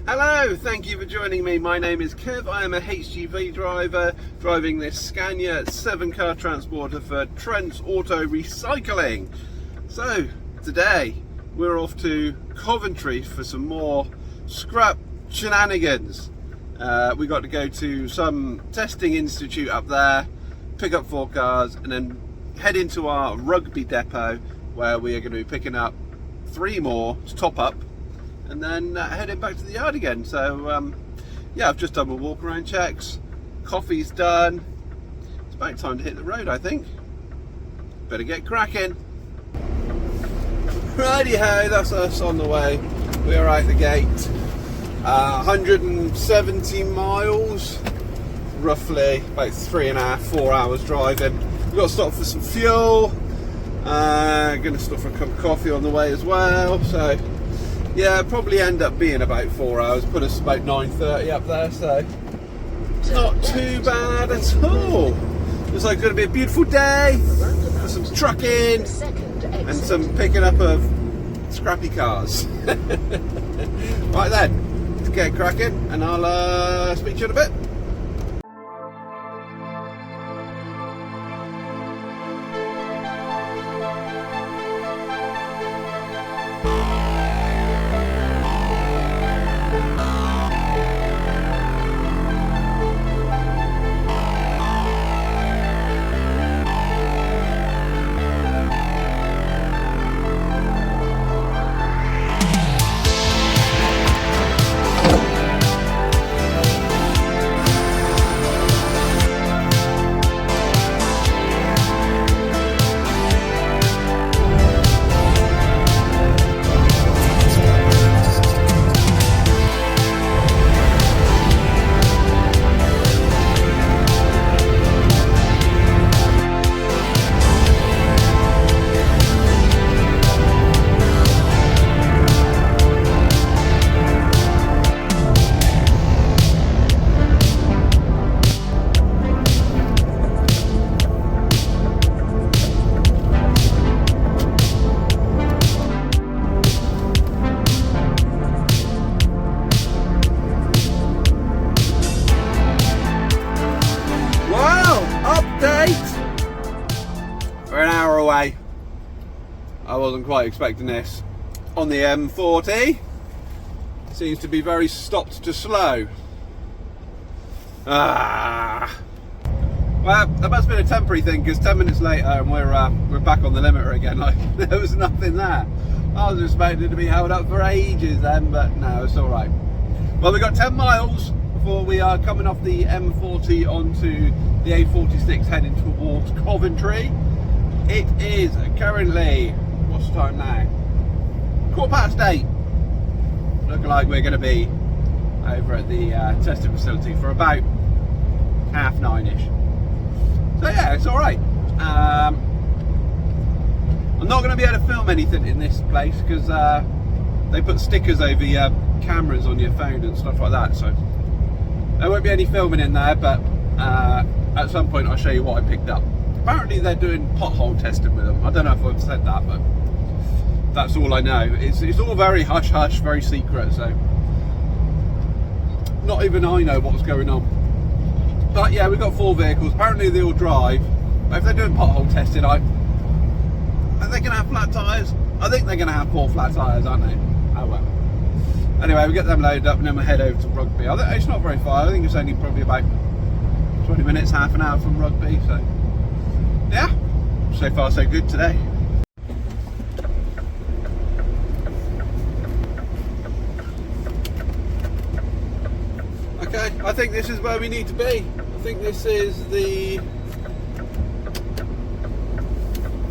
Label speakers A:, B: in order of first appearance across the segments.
A: Hello, thank you for joining me. My name is Kev. I am a HGV driver driving this Scania 7-car transporter for Trents Auto Recycling. So today we're off to Coventry for some more scrap shenanigans. We got to go to some testing institute up there, pick up 4 cars and then head into our Rugby depot where we are going to be picking up 3 more to top up and then heading back to the yard again. So yeah, I've just done my walk around checks, coffee's done, it's about time to hit the road I think. Better get cracking. Righty ho, that's us on the way. We are out the gate. 170 miles, roughly about 3.5–4 hours driving. We've got to stop for some fuel. Going to stop for a cup of coffee on the way as well. So yeah, probably end up being about 4 hours. Put us about 9:30 up there, so it's not too bad at all. Looks like it's going to be a beautiful day for some trucking and some picking up of scrappy cars. Right then, let's get cracking and I'll speak to you in a bit. We're an hour away. I wasn't quite expecting this. On the M40, seems to be very stopped to slow. Well, that must have been a temporary thing because 10 minutes later and we're back on the limiter again. Like there was nothing there. I was expecting to be held up for ages then, but no, it's all right. Well, we've got 10 miles before we are coming off the M40 onto the A46 heading towards Coventry. It is currently, what's the time now? 8:15. Looking like we're going to be over at the testing facility for about 9:30ish. So yeah, it's alright. I'm not going to be able to film anything in this place because they put stickers over your cameras on your phone and stuff like that, so there won't be any filming in there, but at some point I'll show you what I picked up. Apparently they're doing pothole testing with them. I don't know if I've said that, but that's all I know. It's all very hush-hush, very secret, so not even I know what's going on. But yeah, we've got 4 vehicles. Apparently they all drive. But if they're doing pothole testing, are they going to have flat tyres? I think they're going to have 4 flat tyres, aren't they? Oh well. Anyway, we get them loaded up and then we'll head over to Rugby. I think it's not very far. I think it's only probably about 20 minutes, half an hour from Rugby, so yeah, so far so good today. Okay, I think this is where we need to be. I think this is the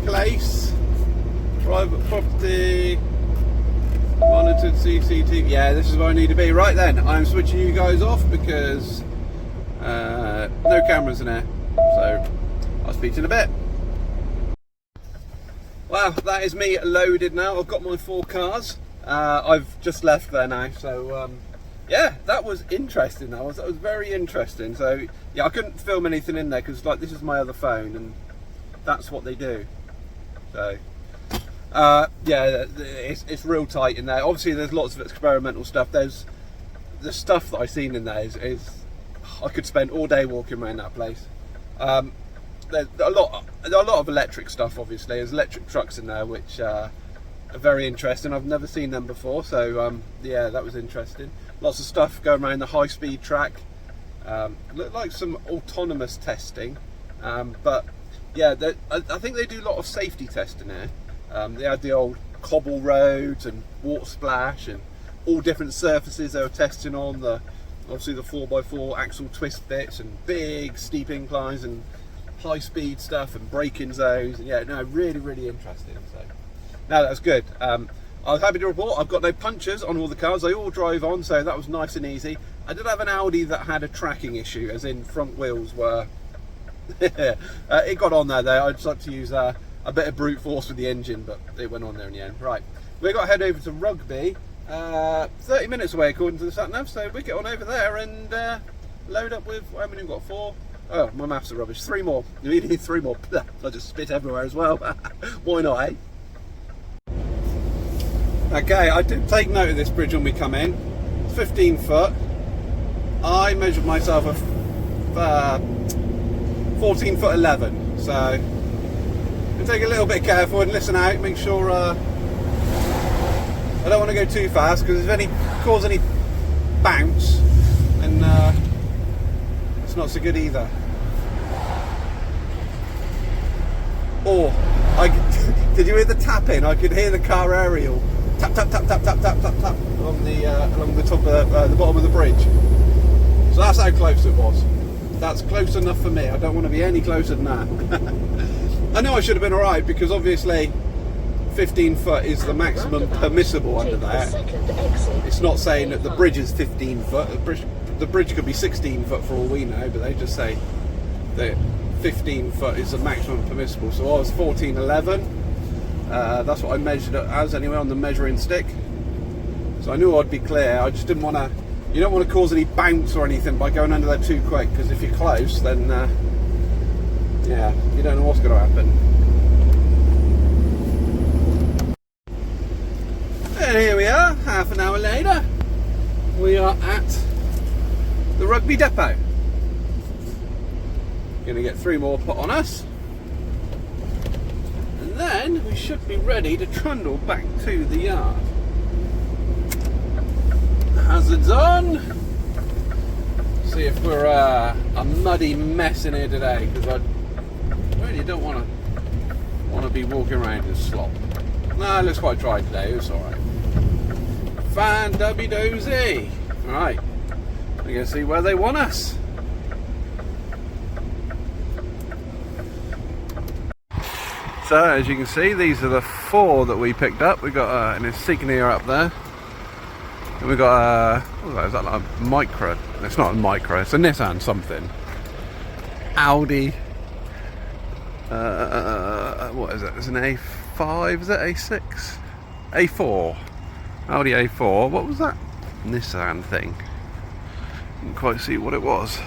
A: place. Private property, monitored CCTV. Yeah, this is where I need to be. Right then, I'm switching you guys off because no cameras in here. So I'll speak to you in a bit. Wow, that is me loaded now. I've got my 4 cars. I've just left there now, so yeah, that was interesting. That was very interesting. So yeah, I couldn't film anything in there because like this is my other phone and that's what they do. So yeah, it's real tight in there. Obviously there's lots of experimental stuff. There's the stuff that I've seen in there is I could spend all day walking around that place. There's a lot of electric stuff. Obviously, there's electric trucks in there which are very interesting. I've never seen them before, so yeah, that was interesting. Lots of stuff going around the high-speed track. Looked like some autonomous testing, but yeah, I think they do a lot of safety testing here. They had the old cobble roads and water splash and all different surfaces they were testing on. Obviously the 4x4 axle twist bits and big steep inclines and high speed stuff and braking zones, and yeah, no, really interesting. So no, that's good. I was happy to report I've got no punctures on all the cars. They all drove on, so that was nice and easy. I did have an Audi that had a tracking issue, as in front wheels were it got on there though. I just like to use a bit of brute force with the engine, but it went on there in the end. Right, we've got to head over to Rugby, 30 minutes away according to the sat-nav, so we get on over there and load up with, how many we've got? 4? Oh, my maths are rubbish. 3 more. We need 3 more. I just spit everywhere as well. Why not, eh? Okay, I did take note of this bridge when we come in. It's 15 foot. I measured myself a 14 foot 11. So, I'm take a little bit careful and listen out. Make sure I don't want to go too fast, because if any cause any bounce, then it's not so good either. Or did you hear the tapping? I could hear the car aerial tap tap tap tap tap tap tap tap along the top of the bottom of the bridge. So that's how close it was. That's close enough for me. I don't want to be any closer than that. I know I should have been alright, because obviously 15 foot is the maximum permissible under that. It's not saying that the bridge is 15 foot. The bridge could be 16 foot for all we know, but they just say that 15 foot is the maximum permissible. So I was 14.11. That's what I measured it as anyway on the measuring stick. So I knew I'd be clear. I just didn't want to. You don't want to cause any bounce or anything by going under there too quick, because if you're close, then yeah, you don't know what's going to happen. And here we are, half an hour later. We are at the Rugby depot. Going to get 3 more put on us, and then we should be ready to trundle back to the yard. Hazards on. See if we're a muddy mess in here today, because I really don't want to be walking around in slop. No, it looks quite dry today. It's all right. Fan dubby dozy. All right, we're going to see where they want us. So as you can see, these are the 4 that we picked up. We got an insignia up there, and we got what is that, like a micro? It's not a micro, it's a Nissan something. Audi. What is it? It's an A5. Is it A6? A4. Audi A4. What was that Nissan thing? Didn't quite see what it was.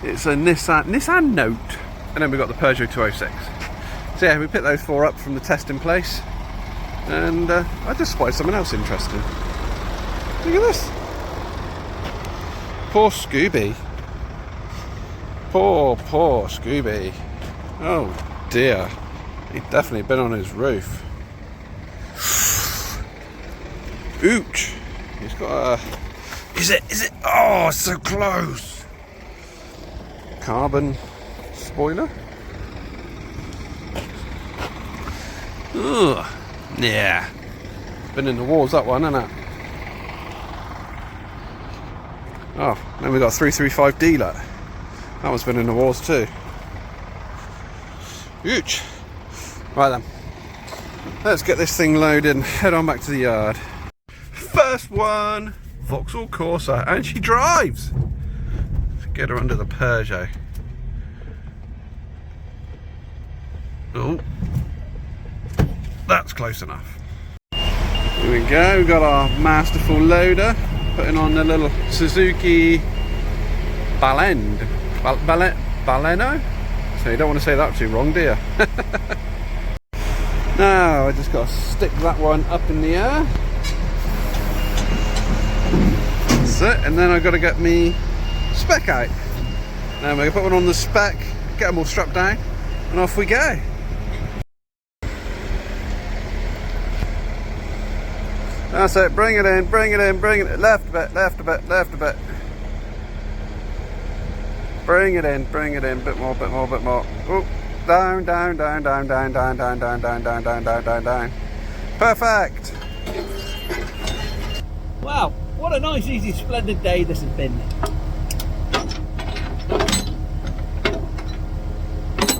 A: It's a Nissan Note, and then we got the Peugeot 206. So yeah, we picked those 4 up from the testing place, and I just spotted something else interesting. Look at this. Poor Scooby. Poor Scooby. Oh dear. He'd definitely been on his roof. Ooch. He's got a... Is it? Oh, so close. Carbon spoiler. Ugh. Yeah. Been in the walls, that one, hasn't it? Oh, then we got a 335 dealer. That one's been in the walls too. Huge. Right then. Let's get this thing loaded and head on back to the yard. First one, Vauxhall Corsa, and she drives. Let's get her under the Peugeot. Oh. That's close enough. Here we go, we've got our masterful loader, putting on the little Suzuki Baleno? So you don't want to say that too wrong, do you? Now I just got to stick that one up in the air. So it, and then I've got to get me spec out. Now we're going to put one on the spec, get them all strapped down, and off we go. That's it, bring it in, bring it in, bring it in, left a bit, left a bit, left a bit. Bring it in, bit more, bit more, bit more. Ooh, down, down, down, down, down, down, down, down, down, down, down, down, down, down. Perfect.
B: Wow, what a nice, easy, splendid day this has been.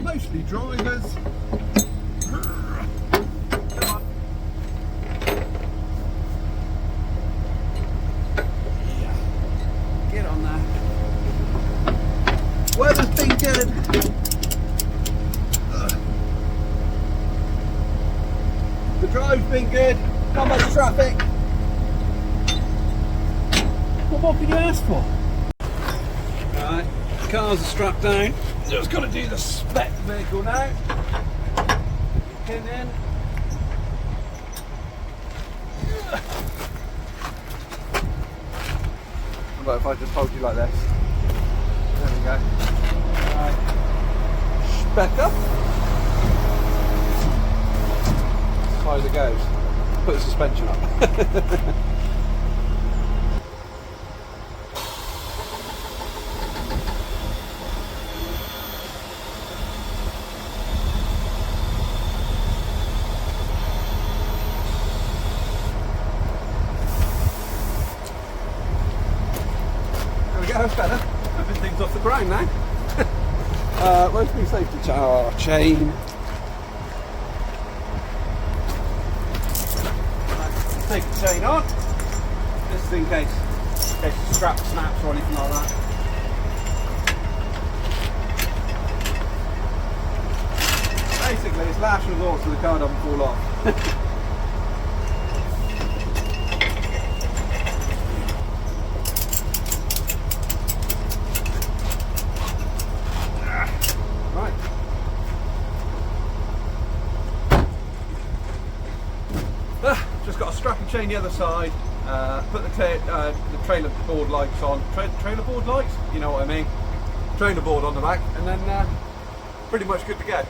A: Mostly drivers. Get on there. Weather's been good. The drive's been good. Not much traffic.
B: What more can you ask for?
A: Right, cars are strapped down. Just got to do the spec vehicle now. Pin in. How about if I just hold you like this? There we go. Right. Spec up. As high as it goes. Put the suspension up. That's better. Everything's off the ground now. Where's my safety chain? Right, take the chain on. This is in case the strap snaps or anything like that. Basically, it's last resort so the car doesn't fall off. Just got a strap and chain the other side, put the trailer board lights on, trailer board lights, you know what I mean, trailer board on the back, and then pretty much good to go.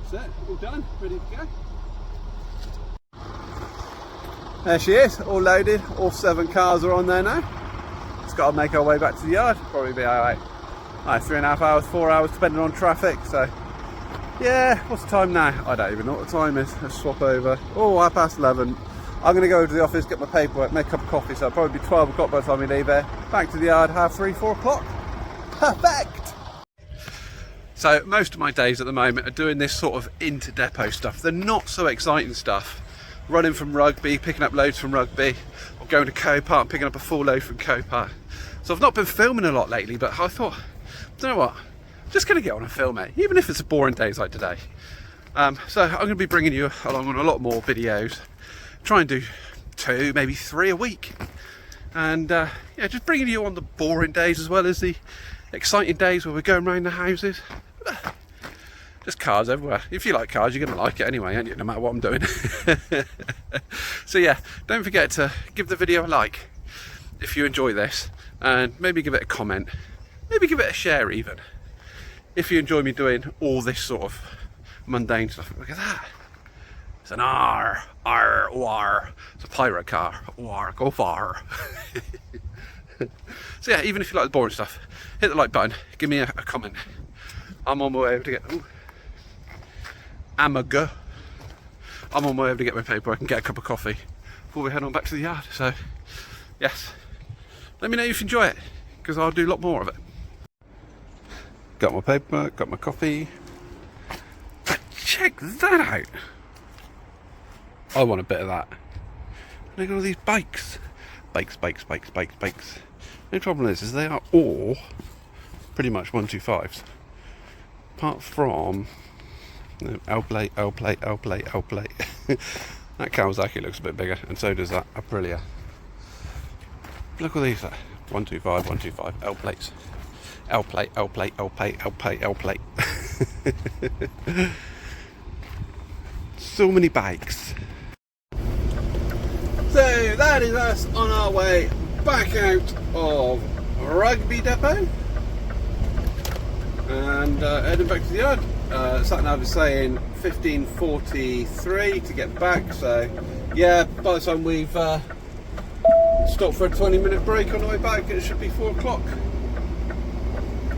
A: That's it, all done, ready to go. There she is, all loaded, all 7 cars are on there now. Just got to make our way back to the yard, probably be alright. 3.5 hours, 4 hours depending on traffic, so yeah, what's the time now? I don't even know what the time is. Let's swap over. Oh, 11:30. I'm going to go to the office, get my paperwork, make a cup of coffee, so it'll probably be 12 o'clock by the time we leave there. Back to the yard, 3:30, 4 o'clock. Perfect! So most of my days at the moment are doing this sort of inter-depot stuff. They're not so exciting stuff. Running from Rugby, picking up loads from Rugby, or going to Copart and picking up a full load from Copart. So I've not been filming a lot lately, but I thought, you know what, I'm just going to get on and film it, even if it's a boring days like today. So I'm going to be bringing you along on a lot more videos. Try and do 2, maybe 3 a week. And yeah, just bringing you on the boring days as well as the exciting days where we're going around the houses. Just cars everywhere. If you like cars, you're going to like it anyway, aren't you? No matter what I'm doing. So yeah, don't forget to give the video a like if you enjoy this, and maybe give it a comment, maybe give it a share even, if you enjoy me doing all this sort of mundane stuff. Look at that. It's an R, war. It's a pirate car. War, go far. So yeah, even if you like the boring stuff, hit the like button, give me a comment. I'm on my way over to get I'm on my way over to get my paperwork and get a cup of coffee before we head on back to the yard. So yes, let me know if you enjoy it, because I'll do a lot more of it. Got my paperwork, got my coffee. But check that out. I want a bit of that. Look at all these bikes. Bikes. The problem is they are all pretty much 125s. Apart from L plate. That Kawasaki looks a bit bigger, and so does that Aprilia. Look at these, 125, L plates. L plate. So many bikes. So that is us on our way back out of Rugby Depot and heading back to the yard. Sat nav is saying 15:43 to get back, so yeah, by the time we've stopped for a 20-minute break on the way back, it should be 4 o'clock.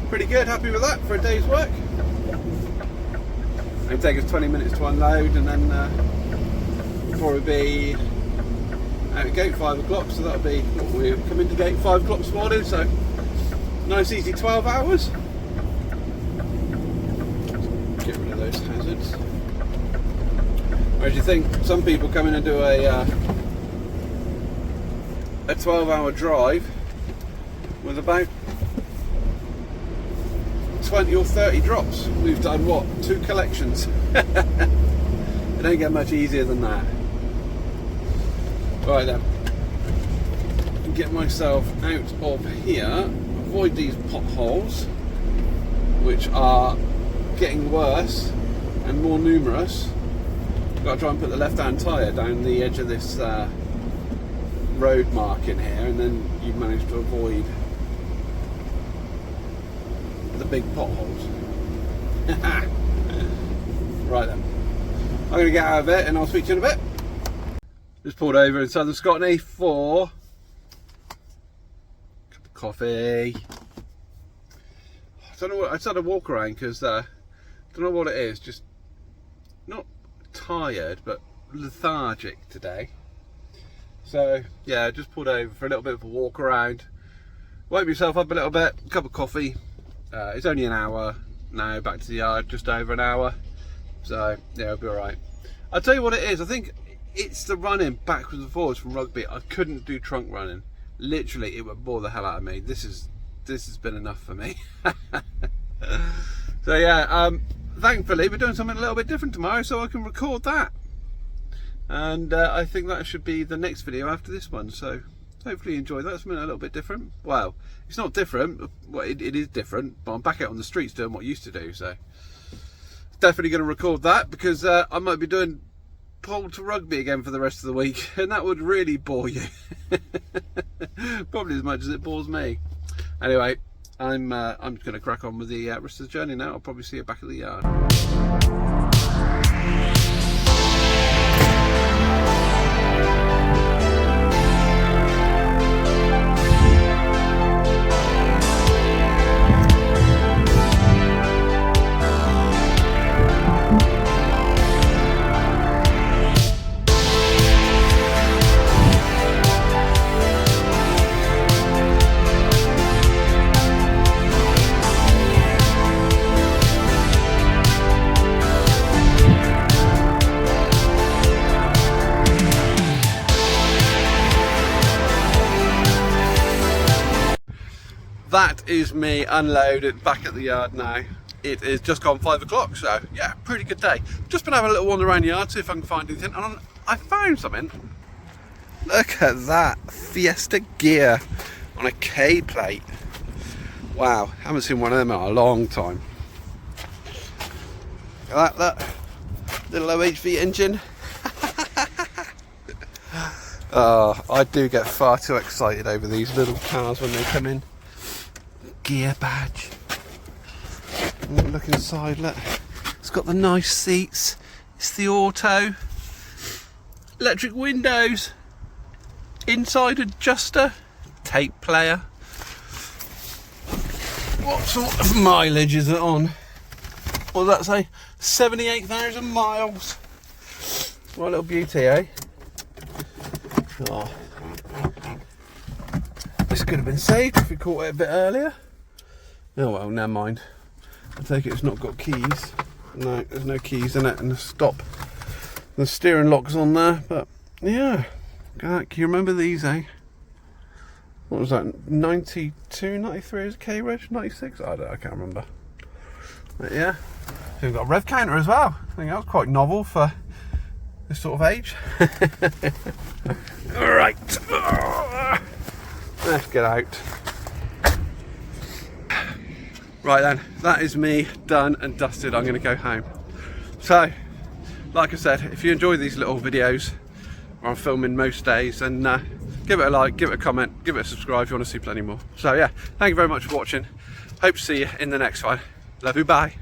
A: Pretty good, happy with that for a day's work. It'll take us 20 minutes to unload, and then probably be out of gate 5 o'clock, so that'll be, we're coming to gate 5 o'clock this morning, so nice easy 12 hours. Get rid of those hazards. Whereas you think some people come in and do a 12-hour drive with about 20 or 30 drops. We've done what, 2 collections? It don't get much easier than that. Right then, get myself out of here, avoid these potholes, which are getting worse and more numerous. Got to try and put the left-hand tyre down the edge of this road mark in here, and then you manage to avoid the big potholes. Right then, I'm going to get out of it and I'll speak to you in a bit. Just pulled over in Southern Scotland for a cup of coffee. I don't know what, I just had a walk around because I don't know what it is, just not tired but lethargic today. So yeah, just pulled over for a little bit of a walk around, woke myself up a little bit, cup of coffee. It's only an hour now back to the yard, just over an hour, so yeah, it'll be alright. I'll tell you what it is, I think it's the running backwards and forwards from Rugby. I couldn't do trunk running, literally it would bore the hell out of me. This has been enough for me. So yeah, thankfully we're doing something a little bit different tomorrow, so I can record that, and I think that should be the next video after this one, so hopefully you enjoy that. Something a little bit different. Well, it's not different, well, it is different, but I'm back out on the streets doing what I used to do, so definitely going to record that, because I might be doing pole to Rugby again for the rest of the week, and that would really bore you. Probably as much as it bores me. Anyway, I'm going to crack on with the rest of the journey now. I'll probably see you back at the yard. That is me unloaded back at the yard now. It is just gone 5 o'clock, so yeah, pretty good day. Just been having a little wander around the yard, see if I can find anything, and I found something. Look at that, Fiesta gear on a K plate. Wow, haven't seen one of them in a long time. Look at that, little low HV engine. Oh, I do get far too excited over these little cars when they come in. Gear badge. Look inside, look. It's got the nice seats. It's the auto. Electric windows. Inside adjuster. Tape player. What sort of mileage is it on? What does that say? 78,000 miles. What a little beauty, eh? Oh. This could have been saved if we caught it a bit earlier. Oh well, never mind. I take it it's not got keys. No, there's no keys in it, and the stop. The steering lock's on there, but yeah. Can you remember these, eh? What was that? 92, 93 is K reg? 96? I can't remember. But yeah. We've got a rev counter as well. I think that was quite novel for this sort of age. Alright. Let's get out. Right then, that is me done and dusted. I'm going to go home. So, like I said, if you enjoy these little videos where I'm filming most days, then give it a like, give it a comment, give it a subscribe if you want to see plenty more. So yeah, thank you very much for watching. Hope to see you in the next one. Love you, bye.